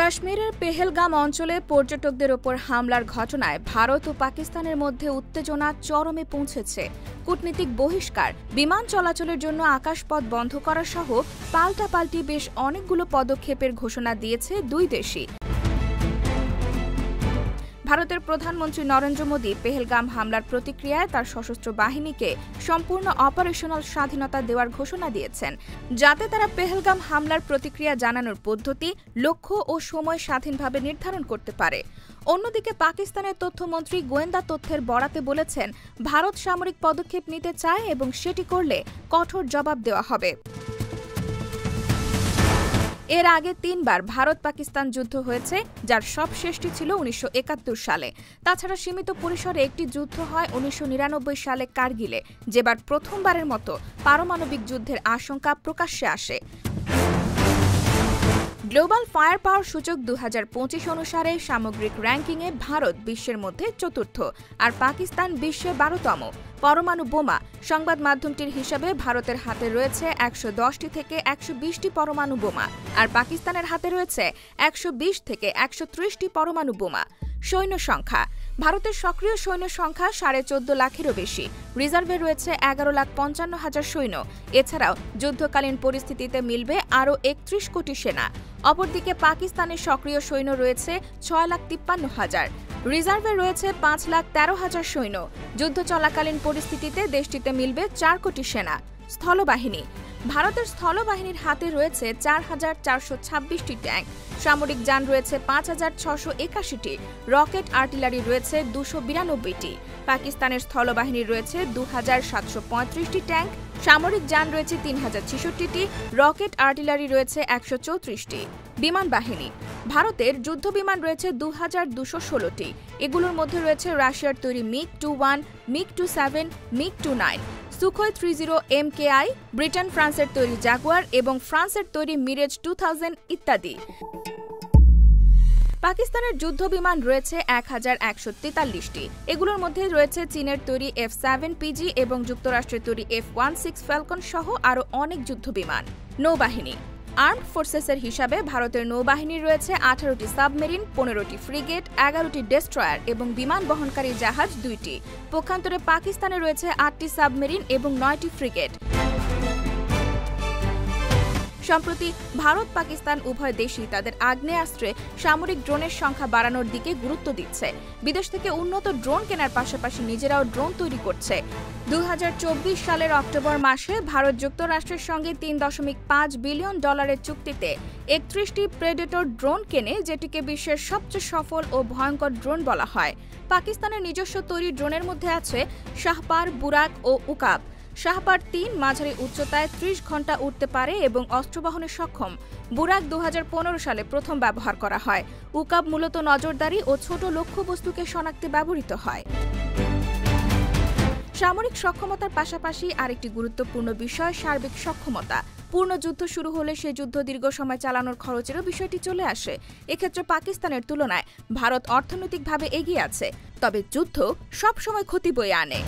কাশ্মীরের পেহেলগাম অঞ্চলে পর্যটকদের ওপর হামলার ঘটনায় ভারত ও পাকিস্তানের মধ্যে উত্তেজনা চরমে পৌঁছেছে। কূটনীতিক বহিষ্কার, বিমান চলাচলের জন্য আকাশপথ বন্ধ করা সহ পাল্টাপাল্টি বেশ অনেকগুলো পদক্ষেপের ঘোষণা দিয়েছে দুই দেশই। ভারতের প্রধানমন্ত্রী নরেন্দ্র মোদী পেহেলগাম হামলার প্রতিক্রিয়ায় তার সশস্ত্র বাহিনীকে সম্পূর্ণ অপারেশনাল স্বাধীনতা দেওয়ার ঘোষণা দিয়েছেন, যাতে তারা পেহেলগাম হামলার প্রতিক্রিয়া জানানোর পদ্ধতি, লক্ষ্য ও সময় স্বাধীনভাবে নির্ধারণ করতে পারে। অন্যদিকে পাকিস্তানের তথ্যমন্ত্রী গোয়েন্দা তথ্যের বরাতে বলেছেন, ভারত সামরিক পদক্ষেপ নিতে চায় এবং সেটি করলে কঠোর জবাব দেওয়া হবে। এর আগে ৩ বার ভারত-পাকিস্তান যুদ্ধ হয়েছে, যার সবশেষটি ছিল ১৯৭১ সালে। তাছাড়া সীমিত পরিসরে একটি যুদ্ধ হয় ১৯৯৯ সালে কার্গিলে, যেবার প্রথমবারের মতো পারমাণবিক যুদ্ধের আশঙ্কা প্রকাশ্যে আসে। গ্লোবাল ফায়ার পাওয়ার সূচক ২০২৫ অনুসারে সামগ্রিক র্যাঙ্কিংয়ে ভারত বিশ্বের মধ্যে চতুর্থ, আর পাকিস্তান বিশ্বে ১২তম। পরমাণু বোমা, সংবাদ মাধ্যমটির হিসাবে ভারতের হাতে রয়েছে ১১০টি থেকে ১২০টি পরমাণু বোমা, আর পাকিস্তানের হাতে রয়েছে ১২০ থেকে ১৩০টি পরমাণু বোমা। সৈন্য সংখ্যা, ভারতের সক্রিয় সৈন্য সংখ্যা ১৪.৫ লাখেরও বেশি। রিজার্ভে রয়েছে ১১,৫৫,০০০ সৈন্য। এছাড়াও যুদ্ধকালীন পরিস্থিতিতে মিলবে আরও ৩১ কোটি সেনা। অপরদিকে পাকিস্তানের সক্রিয় সৈন্য রয়েছে ৬,৫৩,০০০। রিজার্ভে রয়েছে ৫,১৩,০০০ সৈন্য। যুদ্ধ চলাকালীন পরিস্থিতিতে দেশটিতে মিলবে ৪ কোটি সেনা। স্থলবাহিনী, ভারতের স্থলবাহিনীর হাতে রয়েছে ৪,৪২৬টি ট্যাঙ্ক, সামরিক যান রয়েছে ৫,৬৮১টি, রকেট আর্টিলারি রয়েছে ২৯২টি। পাকিস্তানের স্থলবাহিনীর রয়েছে ২,৭৩৫টি ট্যাঙ্ক, সামরিক যান রয়েছে ৩,০৬৬টি, রকেট আর্টিলারি রয়েছে ১৩৪টি। বিমান বাহিনী, ভারতের যুদ্ধবিমান রয়েছে ২,২১৬টি। এগুলোর মধ্যে রয়েছে রাশিয়ার তৈরি মিগ-২১, মিগ-২৭, মিগ-২৯, সুখোই ৩০ MKI, ব্রিটেন ফ্রান্সের তৈরি জাগুয়ার এবং ফ্রান্সের তৈরি মিরেজ 2000 ইত্যাদি। পাকিস্তানের যুদ্ধবিমান রয়েছে ১,১৪৩টি। এগুলোর মধ্যে রয়েছে চীনের তৈরি F-7PG এবং যুক্তরাষ্ট্রের তৈরি F-16 ফ্যালকন সহ আরও অনেক যুদ্ধবিমান। নৌবাহিনী, আর্মড ফোর্সেসের হিসাবে ভারতের নৌবাহিনীর রয়েছে 18টি সাবমেরিন, 15টি ফ্রিগেট, 11টি ডেস্ট্রয়ার এবং বিমান বহনকারী জাহাজ 2টি। পক্ষান্তরে পাকিস্তানে রয়েছে 8টি সাবমেরিন এবং 9টি ফ্রিগেট। সম্প্রতি ভারত পাকিস্তান উভয় দেশই তাদের আগ্নেয়াস্ত্রে সামরিক ড্রোনের সংখ্যা বাড়ানোর দিকে গুরুত্ব দিচ্ছে। বিদেশ থেকে উন্নত ড্রোন কেনার পাশাপাশি নিজেরাও ড্রোন তৈরি করছে। ২০২৪ সালের অক্টোবর মাসে ভারত যুক্তরাষ্ট্রের সঙ্গে $৩.৫ বিলিয়ন চুক্তিতে ৩১টি প্রেডেটর ড্রোন কেনে, যেটিকে বিশ্বের সবচেয়ে সফল ও ভয়ঙ্কর ড্রোন বলা হয়। পাকিস্তানের নিজস্ব তৈরি ড্রোনের মধ্যে আছে শাহপার, বুরাক ও উকাব। শাহপার ৩ মাঝারি উচ্চতায় ৩০ ঘণ্টা উঠতে পারে এবং অস্ত্রবহনে সক্ষম। বুরাক ২০১৫ সালে প্রথম ব্যবহার করা হয়। উকাব মূলত নজরদারি ও ছোট লক্ষ্যবস্তুকে শনাক্তে ব্যবহৃত হয়। সামরিক সক্ষমতার পাশাপাশি আরেকটি গুরুত্বপূর্ণ বিষয় সার্বিক সক্ষমতা। পূর্ণ যুদ্ধ শুরু হলে সে যুদ্ধ দীর্ঘ সময় চালানোর খরচেরও বিষয়টি চলে আসে। এক্ষেত্রে পাকিস্তানের তুলনায় ভারত অর্থনৈতিকভাবে এগিয়ে আছে, তবে যুদ্ধ সবসময় ক্ষতি বয়ে আনে।